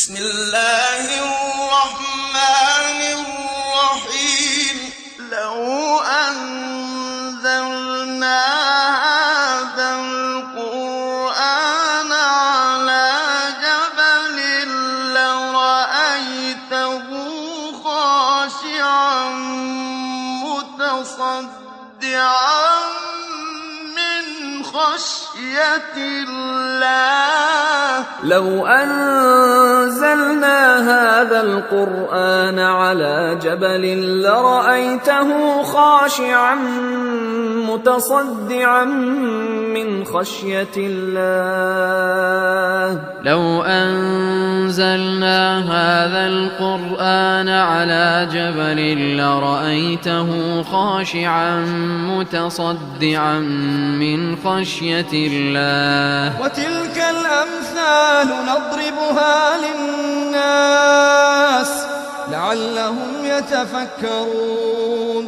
بسم الله الرحمن الرحيم لو أنزلنا هذا القرآن على جبل لرأيته خاشعا متصدعا من خشية الله لو أنزلنا هذا القرآن على جبل لرأيته خاشعا متصدعا من خشية الله لو أنزلنا هذا القرآن على جبل لرأيته خاشعا متصدعا من خشية الله وتلك الأمثال نضربها للناس لعلهم يتفكرون.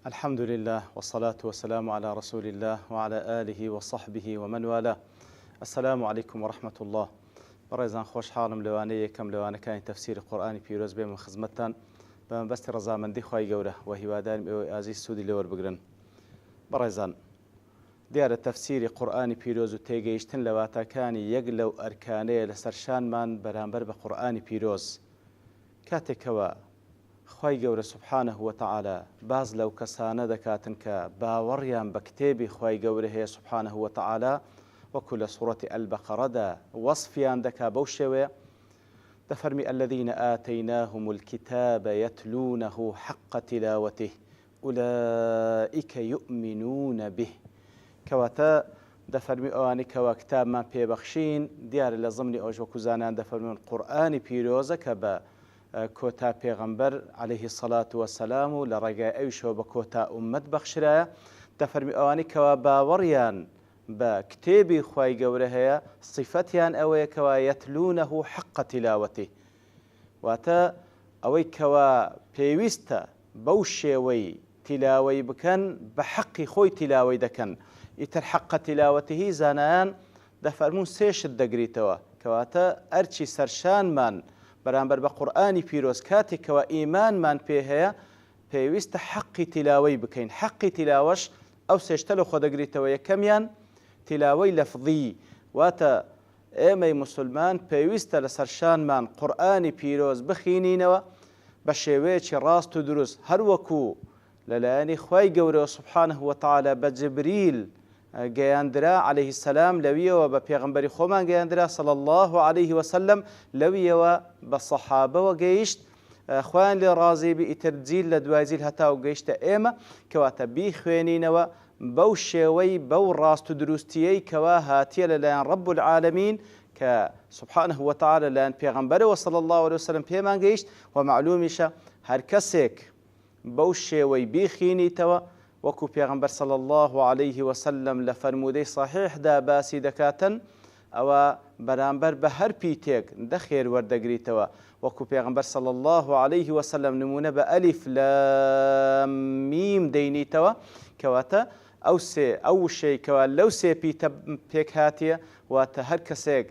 الحمد لله والصلاة والسلام على رسول الله وعلى آله وصحبه ومن والاه. السلام عليكم ورحمة الله. بەڕێزان خۆشحاڵم لەوانەیە یەکەم لەوانەکانی تەفسیری قورئانی پیرۆز بێمە خزمەتتان بە مەبەستی ڕەزامەندی خوای گەورە و هیوادارم ئێوەی ئازیز سوودی لێوەربگرن. بەڕێزان دیارە تەفسیری قورئانی پیرۆز و تێگەیشتن لە واتاکانی یەک لەو ئەرکانەیە لەسەر شانمان بەرامبەر بە قورئانی پیرۆز. کاتێکەوە خوای گەورە سوبحانەه وتەعالە باز لەو کەسانە دەکاتن کە باوەڕیان بە کتێبی خوای گەورە هەیە سوبحانەه وتەعالە وەکو لە سوورەتی ئەلبەقەرەدا وەصفیان دەکا بەو شێوەیە دەفەرمی الذين آتيناهم الكتاب يتلونه حق تلاوته أولئك يؤمنون به. کەواتە دەفەرمی ئەوانی کەوا کتابمان پێبەخشین دیارە لە زمانی ئەوش وەکو زانان دەفەرمون قورئانی پیرۆزە کە بە کۆتا پێغەمبەر عەلەیهی سەڵات وەسەلام و لە ڕێگای ئەویشەوە بە کۆتا ئومەت بەخشرایە دەفەرمی ئەوانی کەوا باوەڕیان بە کتێبی خوای گەورە هەیە صیفەتیان ئەوەیە کەوا یەتلونەه حەقە تیلاوەته واتە ئەوەی کەوا پێویستە بەو شێوەی تیلاوەی بکەن بە حەقی خۆی تیلاوەی دەکەن. ئیتر حەقە تیلاوەتهی زانایان دەفەرمون سێشت دەگریتەوە کەواتە ئەرچی سەرشانمان بەرامبەر بە قورئانی پیرۆز کاتێکەوە ئیمانمان پێ هەیە پێویستە حەقی تیلاوەی بکەین. حەقی تیلاوەش ئەو سێشتە لە خۆ دەگریتەوە. یەکەمیان تیلاوەی لەفظی واتە ئێمەی موسڵمان پێویستە لە سەرشانمان قورئانی پیرۆز بخینینەوە بە شێوەیەکی ڕاست و دروست هەروەکو لەلایەنی خوای گەورە سوبحانەه وتەعالە بە جبریل گەیاندرا عەلەیهی سەلام لەویەوە بە پێغەمبەری خۆمان گەیاندرا صلی الله عەلەیه وسەلەم لەویەوە بە سەحابەوە گەیشت خوایان لێ ڕازی بی ئیتر جیل لە دوای جیل هەتاو گەیشتە ئێمە کەواتە بیخوێنینەوە بەو شێوەی بەو ڕاست و دروستیەی کەوا هاتیە لەلایەن ڕەب العالەمین کە سوبحانەه وتەعالە لەلایەن پێغەمبەرەوە صلی الله عەلەیه وسەلەم پێمان گەیشت و معلومیشە هەر کەسێک بەو شێوەی بیخینیتەوە وەکو پێغەمبەر صلی الله عەلەیه وسەلەم لە فەرمودەی صحیحدا باسی دەکاتن ئەوە بەرامبەر بە هەر پیتێک دەخێر وەردەگریتەوە وەکو پێغەمبەر صلی الله عەلەیه وسەلەم نمونە بە ئەلیف لام میم دەینیتەوە کەواتە ئەو شەیکەوە لەو سێ پیتە پێک هاتیە واتە هەر کەسێک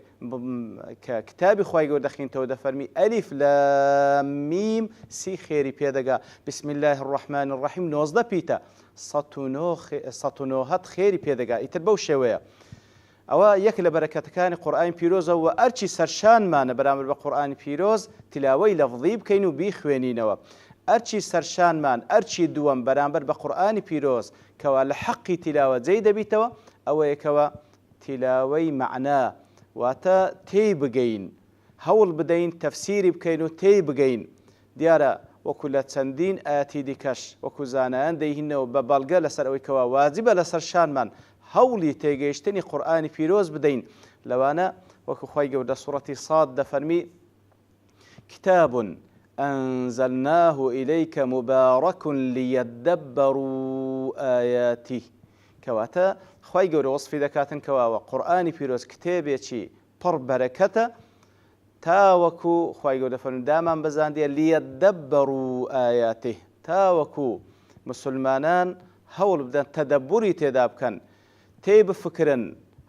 کە کتابی خوای گەورە دەخینتەوە دەفەرمی ئەلیف لام میم سی خێری پێدەگا بسم الله الرحمن الرحیم 19 پیتە 109 خێری پێدەگا. ئیتر بەو شێوەیە ئەوە یەک لە بەرەکەتەکانی قورئانی پیرۆزە و ئەرچی سەرشانمانە بەرامبەر بە قورئانی پیرۆز تیلاوەی لەفظی بکەین و بیخوێنینەوە. ئەرچی سەرشانمان ئەرچی دووەم بەرامبەر بە قورئانی پیرۆز کەوا لە حەقی تیلاوە جێی دەبیتەوە ئەوەیەکەوە تیلاوەی مەعنا واتە تێی بگەین هەوڵ بدەین تەفسیری بکەین و تێی بگەین. دیارە وەکو لە چەندین ئاەتی دیکەش وەکو زانایان دەیهینەوە بە بەڵگە لەسەر ئەوەی کەوا واجبە لەسەر شانمان هەوڵی تێگەیشتنی قورئانی پیرۆز بدەین. لەوانە وەکو خوای گەورە سوورەتی ساد دەفەرمی کتاب أنزلناه إليك مبارك ليدبروا آياته. کەواتە خوای گەورە وەصفی دەکاتن کەواوە قورئانی پیرۆز کتێبێکی پڕ بەرەکەتە تاوەکو خوای گەورە دەفەرمێ دامان بەزاندیە لیەدەبەڕوا ئایاته تاوەکو مسلمانان هەوڵ بدەن تەدەبوری تێدا بکەن تێی بفکرن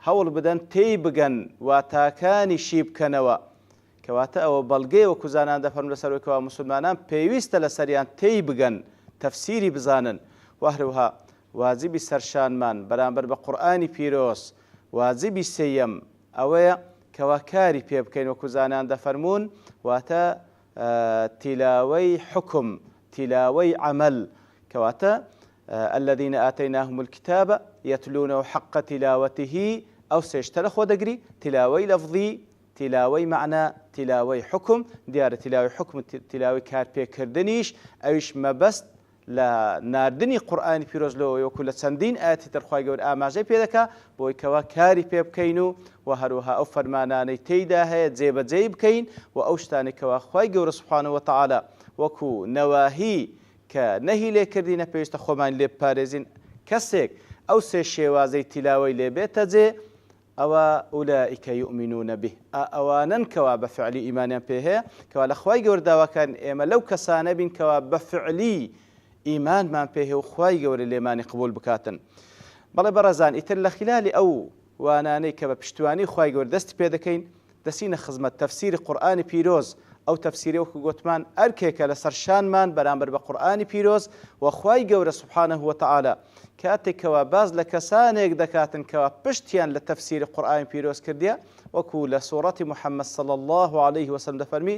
هەوڵ بدەن تێی بگەن واتاکانی شی بکەنەوە کەواتە ئەوە بەڵگەی وەکو زانان دەفەرمون لەسەرەوەیکەوە موسڵمانان پێویستە لەسەریان تێی بگەن تەفسیری بزانن و هەروەها واجبی سەرشانمان بەرامبەر بە قورئانی پیرۆز واجبی سێیەم ئەوەیە کەوا کاری پێ بکەین وەکو زانان دەفەرمون واتە تیلاوەی حکم تیلاوەی عەمەل کەواتە الذين آتيناهم الكتاب يتلونه حق تلاوته أو سيشترى خودقري تلاوي لفظي تلاوي معنى تلاوي حكم ديار تلاوي حكم تلاوي كار بي كردنيش أيش ما بس لا ناردني قرآن بيروز لو وكل سندين آتي ترخواي قول آماجي بيدكا بوي كوا كاري بي بكينو وهروها أو فرماناني تيدا هي زيب زيب كين وأوشتاني كوا خواي قول سبحانه وتعالى وكو نواهي كنهي لي كردين بيشتا خومان لي باريزين كسيك أو سي شيوازي تلاوي لي بيتزي أو أولئك يؤمنون به أوانا كوا بفعلي إيمانيا بيه كوا لخواي قول داوا كان إما لو كسانا بين كوا بفعلي إيمان ما بيه وخواي قول اللي ماني قبول بكاتن بەڵێ بەڕێزان ئیتر لە خلالی ئەو وانانەی کە بە پشتیوانی خوای گەورە دەستی پێ دەکەین دەچینە خزمەت تەفسیری قورئانی پیرۆز ئەو تەفسیرە وەکو گوتمان ئەرکێکە لەسەر شانمان بەرامبەر بە قورئانی پیرۆز و خوای گەورە سوبحانه وتعالى کاتێکەوە باز لە کەسانێک دەکاتن کەوا پشتیان لە تەفسیری قورئانی پیرۆز کردیە وەکو لە سوورەتی محەممەد صلی الله عليه وسلم دەفەرمی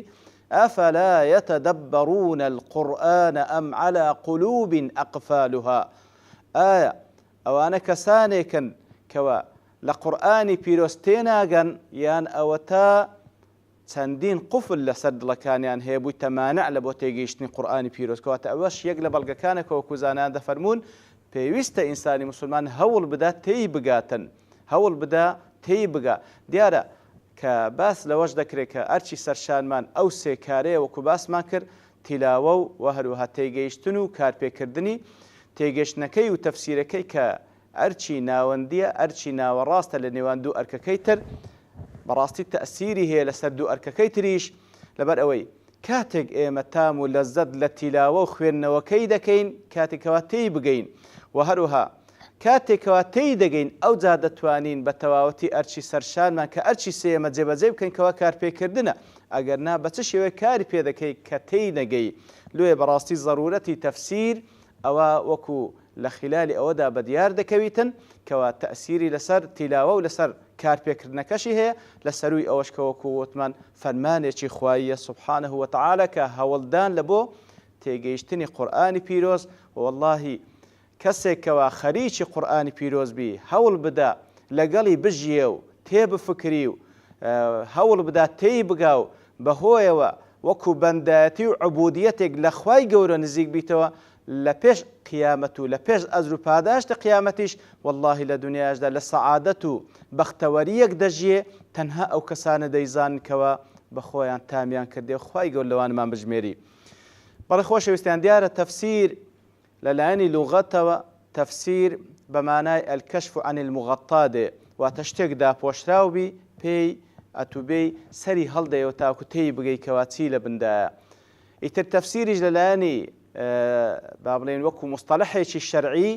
أفلا يتدبرون القرآن أم على قلوب أقفالها آية ئەوانە کەسانێکن کەوە لە قورئانی پیرۆز تێناگەن یان ئەوە تا چەندین قوفل لەسەر دڵەکانیان هەیە بووی تەمانع لە بۆ تێگەیشتنی قورئانی پیرۆز کەواتە ئەوەش یەک لە بەڵگەکانێکە وەکو زانایان دەفەرمون پێویستە ئینسانی موسڵمان هەوڵ بدا تێی بگاتن هەوڵ بدا تێی بگا دیارە کە باس لەوەش دەکرێت کە ئەرچی سەرشانمان ئەو سێ کارەیە وەکو باسمان کرد تیلاوە و هەروەها تێگەیشتن و کارپێکردنی تێگەشتنەکەی و تەفسیرەکەی کە ئەرچی ناوەندیە ئەرچی ناوەڕاستە لە نێوان دوو ئەرکەکەی تر بەڕاستی تەئسیری هەیە لەسەر دوو ئەرکەکەی تریش لەبەر ئەوەی کاتێک ئێمە تام و لەزەت لە تیلاوە و خوێندنەوەکەی دەکەین کاتێکەوە تێی بگەین و هەروها کاتێکەوە تێی دەگەین ئەو جا دەتوانین بە تەواوەتی ئەرچی سەرشانمان کە ئەرچی سێمە جێبەجێ بکەین کەوا کارپێکردنە ئەگەر نا بە چ شێوەیە کاری پێ دەکەی کە تێی نەگەی لێ بەڕاستی ضرورەتی تەفسیر ئەوە وەکو لە خلالی ئەوەدا بەدیار دەکەویتن کەوا تەئسیری لەسەر تیلاوە و لەسەر کارپێکردنەکەشی هەیە لە سەروی ئەوەش کە وەکو وتمان فەرمانێکی خواییە سوبحانه وتعالى کە هەوڵدان لە بۆ تێگەیشتنی قورئانی پیرۆز وەڵڵاهی کەسێکەوە خەریکی قورئانی پیرۆز بی هەوڵ بدا لەگەڵی بژیە و تێبفکری و هەوڵ بدا تێی بگا و بەهۆیەوە وەکو بەندایەتی و عوبودیەتێک لە خوای گەورە نزیک بیتەوە لە پێش قیامەت و لە پێش ئەجر و پاداشتە قیامەتیش وەڵڵاهی لە دنیاشدا لە سەعادەت و بەختەوەریەک دەژیێ تەنها ئەو کەسانە دەیزانن کەوە بە خۆیان تامیان کردێ خوای گەورە لەوانمان بژمێری بەڵێ خۆشەویستیان دیارە تەفسیر لەلایەنی لوغەتەوە تەفسیر بە مانای الکەشف عن المغەطا دێ واتە شتێک داپۆشراو بی پێی ئەتوبەی سەری هەڵدەیەوە تاکو تێی بگەی کەوا چی لە بندایە ئیتر تەفسیریش لەلایەنی با بڵێن وەکو مستەلەحێکی شەرعی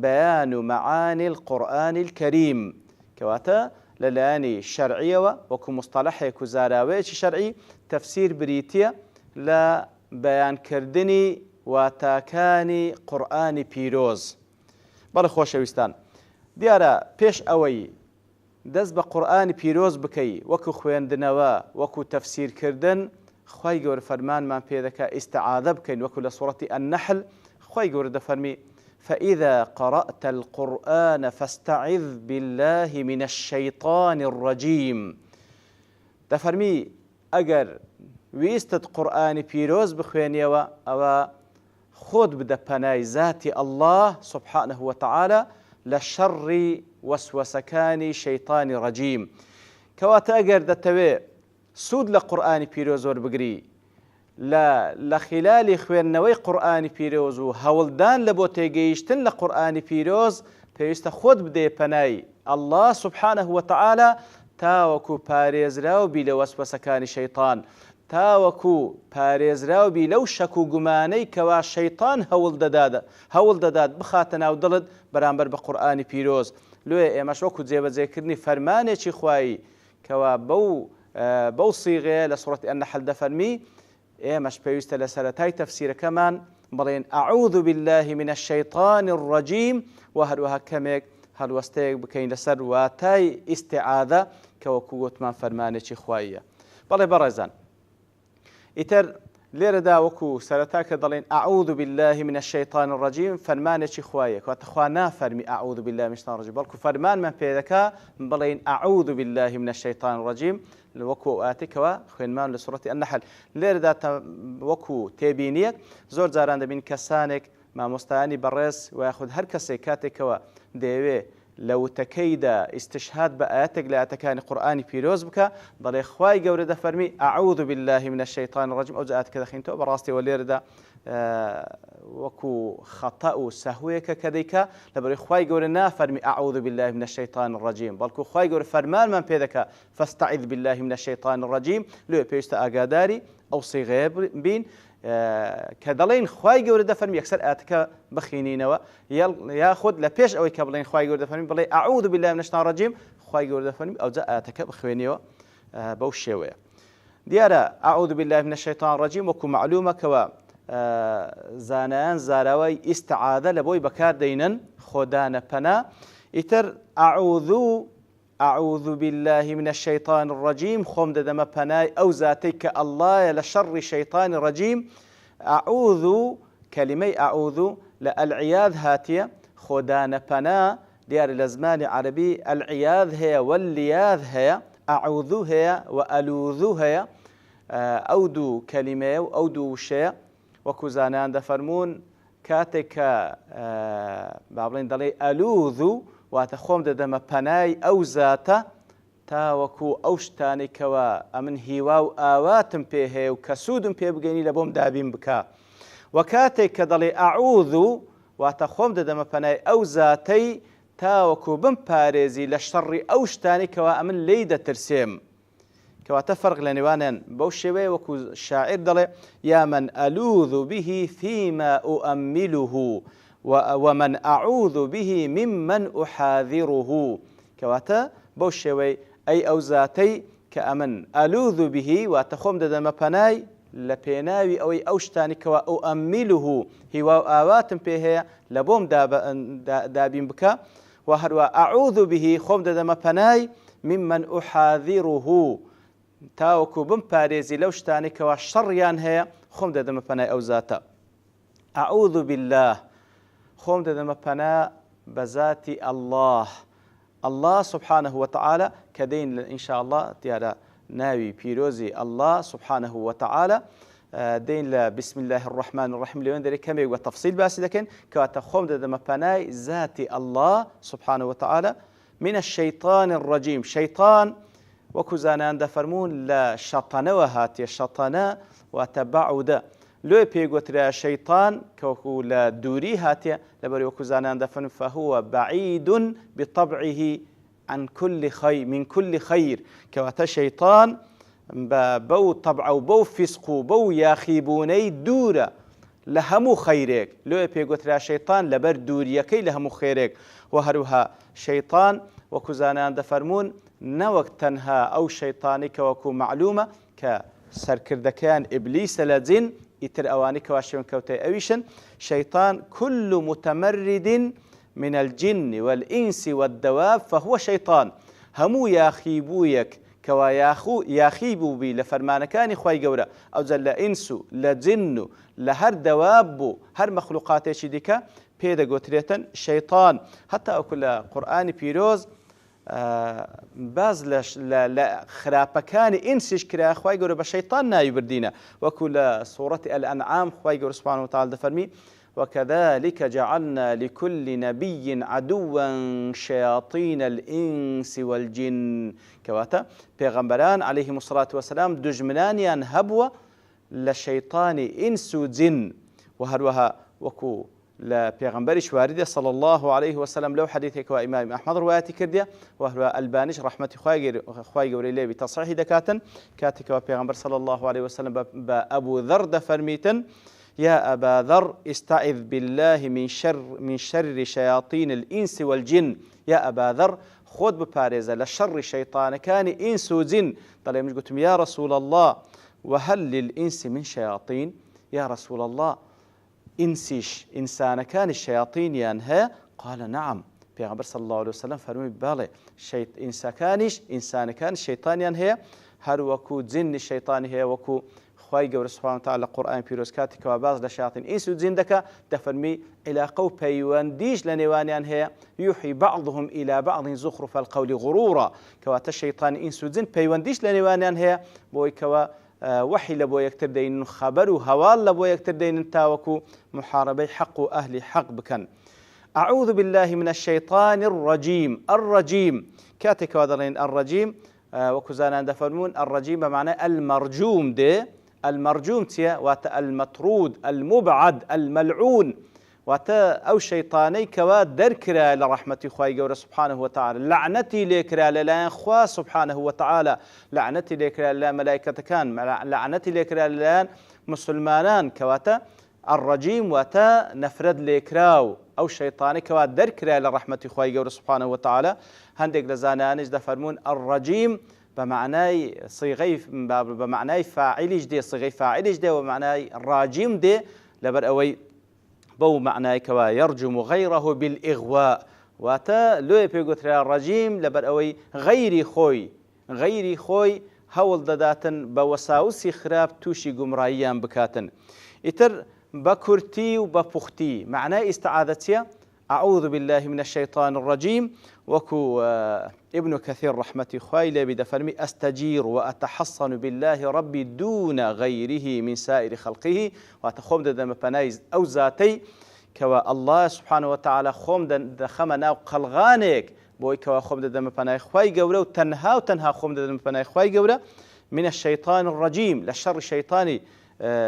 بەیان و مەعانی القورئان الکەریم کەواتە لەلایەنی شەرعیەوە وەکو مستەلەحێک و زاراوەیەکی شەرعی تەفسیر بریتیە لە بەیانکردنی واتاکانی قورئانی پیرۆز بەڵێ خۆشەویستان دیارە پێش ئەوەی دەست بە قورئانی پیرۆز بکەی وەکو خوێندنەوە وەکو تەفسیرکردن خوای گەورە فەرمانمان پێ دەکا ئیستعاذە بکەین وەکو لە سوورەتی النەحل خوای گەورە دەفەرمی فإذا قرأت القرآن فاستعذ بالله من الشيطان الرجيم دەفەرمی ئەگەر ویستت قورئانی پیرۆز بخوێنیەوە ئەوە خۆت بدە پەنای ذاتی الله سبحانه وتعالى لە شەڕی وەسوەسەکانی شەیطانی ڕەجیم کەواتە ئەگەر دەتەوێ سوود لە قورئانی پیرۆز وەربگری لە خلالی خوێندنەوەی قورئانی پیرۆز و هەوڵدان لە بۆ تێگەیشتن لە قورئانی پیرۆز پێویستە خۆت بدەیە پەنای الله سبحانه وتعالى تاوەکو پارێزراوبی لە وەسوەسەکانی شەیطان تاوەکو پارێزراوبی لەو شەک و گومانەی کەوا شەیطان هەوڵ دەدات بخاتە ناو دڵت بەرامبەر بە قورئانی پیرۆز لێ ئێمەش وەکو جێبەجێکردنی فەرمانێکی خوایی کەوا بەو سیغەیە لە سوورەتی ئەنەحل دەفەرمی ئێمەش پێویستە لە سەرەتای تەفسیرەکەمان بڵێن ئەعوذ بالله من الشەیطان الرەجیم و هەروەها کەمێک هەڵوەستەیەک بکەین لەسەر واتای ئیستیعاذە کە وەکو گوتمان فەرمانێکی خواییە. بەڵێ بەڕێزان ئیتر لێرەدا وەکو سەرەتا کە دەڵێن ئەعوذ بالله من الشەیطان الرەجیم فەرمانێکی خوایە کەواتە خوا نافەرمی ئەعوذ بالله من الشەیطان الرەجیم بەڵکو فەرمانمان پێ دەکا بڵێن ئەعوذ بالله من الشەیطان الرەجیم وەکو ئاتێکەوە خوێنمان لە سوورەتی ئەنەحل. لێرەدا وەکو تێبینیەک زۆر جاران دەبین کەسانێک مامۆستایانی بەڕێز و یاخود هەر کەسێک کاتێکەوە دەیەوێ لە وتەکەیدا ئیستشهاد بە ئاەتێک لە ئاەتەکانی قورئانی پیرۆز بکە دەڵێ خوای گەورە دەفەرمی ئەعوذ بالله من الشەیطان الرەجیم ئەو ئاەت کە دەخینەوە بەڕاستیەوە لێرەدا وەکو خەتە و سەهوەیەکە کە دەیکا لەبەرەوەی خوای گەورە نافەرمی ئەعوذ بالله من الشەیطان الرەجیم بەڵکو خوای گەورە فەرمانمان پێ دەکا فاستعذ بالله من الشەیطان الرەجیم لێ پێویستە ئاگاداری ئەو سیغەیە بین کە دەڵێن خوای گەورە دەفەرمی یەکسەر ئاەتەکە بخینینەوە یاخود لە پێش ئەوەی کە بڵێن خوای گەورە دەفەرمی بڵێ ئەعوذ بالله من الشەیطان الرەجیم خوای گەورە دەفەرمی ئەوجا ئاەتەکە بخوێنیەوە بەو شێوەیە. دیارە ئەعوذ بالله من الشەیطان الرەجیم وەکو معلومەکەوە زانایان زاراوەی ئیستعاذە لە بۆی بەکاردێنن خۆدانە پەنا. ئیتر ئەعوذ بالله من الشەیطان الرەجیم خۆم دەدەمە پەنای ئەو زاتەی کە ئەڵڵایە لە شەڕی شەیطانی ڕەجیم. ئەعوذ کەلیمەی ئەعوذ لە ئەلعیاذ هاتیە خۆدانە پەنا دیارە لە زمانی عەرەبی ئەلعیاذ هەیە وەلیاذ هەیە ئەعوذ هەیە و ئەلوذ هەیە ئەو دوو کەلیمەیە و ئەو دوو وشەیە وەکو زانایان دەفەرمون کاتێک کە با بڵێن دەڵێ ئەلوذ واتە خۆم دەدەمە پەنای ئەو زاتە تاوەکو ئەو شتانێکەوە ئەمن هیوا و ئاواتم پێ هەیە و کە سوودم پێ بگەینی لە بۆم دابین بکە. و کاتێک کە دەڵێ ئەعوذ واتە خۆم دەدەمە پەنای ئەو زاتەی تاوەکو بم پارێزی لە شەڕی ئەو شتانێکەوە ئەمن لێی دەترسێم. کەواتە فەرق لە نێوانیان بەو شێوەیە وەکو شاعیر دەڵێ یا من ئەلوذ به فيما ئوئەممیله ومن أعوذ به ممن أحاذره كواتا بو شوي أي أو ذاتي كأمن ألوذ به واتخوم ددما پناي لپێناوی ئەوەی ئەو شتانی کەوا ئوئەممیله هیوا و ئاواتم پێ هەیە لە بۆم دابین بکە و هەروە ئەعوذ به خۆم دەدەمە پەنای ممن ئوحاذیره تاوەکو بم پارێزی لەو شتانی کەوا شەڕیان هەیە خۆم دەدەمە پەنای ئەو زاتە. ئەعوذ بالله خۆم دەدەمە پەنا بە ذاتی الله سبحانه وتعالى کە دەین ئین شاء الله دیارە ناوی پیرۆزی الله سبحانه وتعالى دەین لە بسم الله الرحمن الرحیم لەوێن دەرێ کەمێک بە تەفسیل باسی دەکەین کەواتە خۆم دەدەمە پەنای ذاتی الله سبحانه وتعالى من الشەیطان الرەجیم. شەیطان وەکو زانایان دەفەرمون لە شەتەنەوە هاتیە شەتەنە واتە بەعودە لۆ پێگوترا شەیطان کەوەکو لە دووری هاتیە لەبەر وەکو زانایان دەفەرمون فهو بعید بطبعه عن كل خير من كل خير كواتا شيطان بو طبع و بو فسق و بو ياخيبوني دورة لهمو خيرك لو بيقول شيطان لبر دوريكي لهمو خيرك وهروها شيطان وكزانان دفرمون نوك تنها او شيطانك وكو معلومة كسركردكان ابليس لجن يتر اوانيك واشون كوتي اويشن شيطان كل متمرد من الجن والإنس والدواب فهو شيطان همو ياخيبويك كوا ياخيبو بي لفرمانكاني خواي قورا أو زل إنسو لجنو لهر دوابو هر مخلوقاتي شديكا بيدا قوتريتا شيطان حتى أكل قرآن بيروز باز لخرابكان إنسش كرا خواي قورا بشيطان نايو بردينا وكل صورة الأنعام خواي قورا سبحانه وتعالى دفرمي وكذلك جعلنا لكل نبي عدوا شياطين الإنس والجن كواتا پیغمبران عليهم الصلاة والسلام دجمنانيان هبوا لشيطان إنس وجن وهروها وكو لپیغمبرش وارده صلى الله عليه وسلم لو حديثك وإمام أحمد رواياتي كردية وهو البانش رحمة خواهي قوري لي بتصحيح دكاتا كاتك وپیغمبر صلى الله عليه وسلم بأبو ذر دفرميتن يا أبا ذر استعذ بالله من شر شياطين الإنس والجن. يا أبا ذر خود بباريزة لشر شيطان كان إنس وجن. طلع مش قلتم يا رسول الله وهل للإنس من شياطين؟ يا رسول الله إنسيش إنسان كان الشياطين ينهى؟ قال نعم. پیغمبر صلى الله عليه وسلم فرمي بالي إنسان كان الشيطان ينهى هر وكو جن الشيطان هي وكو خواهي قول سبحانه وتعالى قرآن بيروسكاتي كواباز لشياطين إنس وجن دكا دفرمي إلى قو بيوانديش لنوانيان هي يوحي بعضهم إلى بعض زخرف القول غرورا كواتا الشيطان إنس وجن بيوانديش لنوانيان هي بوي كوا وحي لبو يكتر دين خبر وهوال لبو يكتر دين تاوكو محاربي حق أهل حق بكن. أعوذ بالله من الشيطان الرجيم. الرجيم كاتك وذرين الرجيم وكزانا دفرمون الرجيم بمعنى المرجوم ده. المرجوم تيا واتا المطرود المبعد الملعون واتا أو شيطاني كوا دركرا لرحمة خواهي قورة سبحانه وتعالى لعنتي ليكرا للا خوا سبحانه وتعالى لعنتي ليكرا للا ملائكة كان لعنتي ليكرا للا مسلمانان كواتا الرجيم واتا نفرد ليكراو أو شيطاني كوا دركرا لرحمة خواهي قورة سبحانه وتعالى هندق لزانانج دفرمون الرجيم بمعنى صيغي بمعنى فاعل جدي صيغي فاعل جدي ومعنى راجم دي لبر أوي بو معنى كوا يرجم غيره بالإغواء واتا لو بيقول الرجيم لبر أوي غيري خوي هول دداتن بوساوسي خراب توشي قمرايان بكاتن إتر بكرتي وببختي معنى استعاذتيا أعوذ بالله من الشيطان الرجيم وكو ابن كثير رحمة خوايلة بدفرمي أستجير وأتحصن بالله ربي دون غيره من سائر خلقه وأتخوم دم بنايز أو ذاتي كوا الله سبحانه وتعالى خوم دخمنا وقلغانك بوي كوا خوم دم بناي خواي قولة وتنها خوم دم بناي خواي قولة من الشيطان الرجيم للشر الشيطاني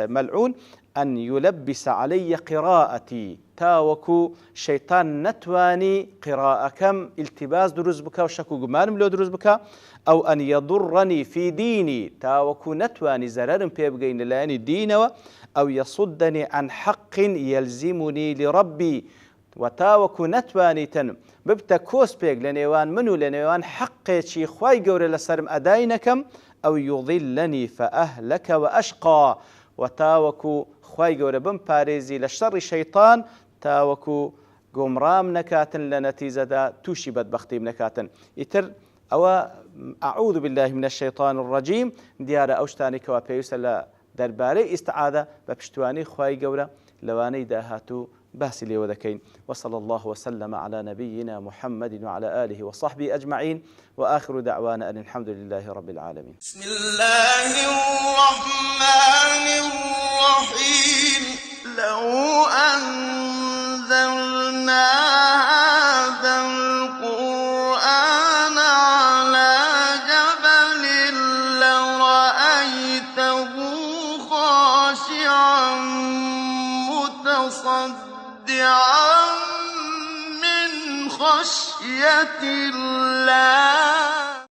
ملعون أن يلبس علي قراءتي تاوكو شيطان نتواني قراءة كم التباس دروز بكا وشكو قمانم لو دروز بكا أو أن يضرني في ديني تاوكو نتواني زرارم بيبقين لاني دينوا أو يصدني عن حق يلزمني لربي وتاوكو نتواني تن ببتا كوس بيق لنيوان منو لنيوان حق شي خواي قوري لسرم أداينكم أو يضلني فأهلك وأشقى وتاوكو خواي قوري بم باريزي لشر الشيطان تاوكو قمرام نكاتن لنتيزة دا توشي بدبختي نكاتن إتر أو أعوذ بالله من الشيطان الرجيم ديارة أوشتاني كوا بيوسلا درباري استعاذة ببشتواني خواي قوري لواني داهاتو باسلي وذكين. وصلى الله وسلم على نبينا محمد وعلى آله وصحبه أجمعين وآخر دعوانا أن الحمد لله رب العالمين. بسم الله الرحمن الرحيم. لو أنزلنا هذا القرآن على جبل لرأيته خاشعا متصدعا من خشية الله.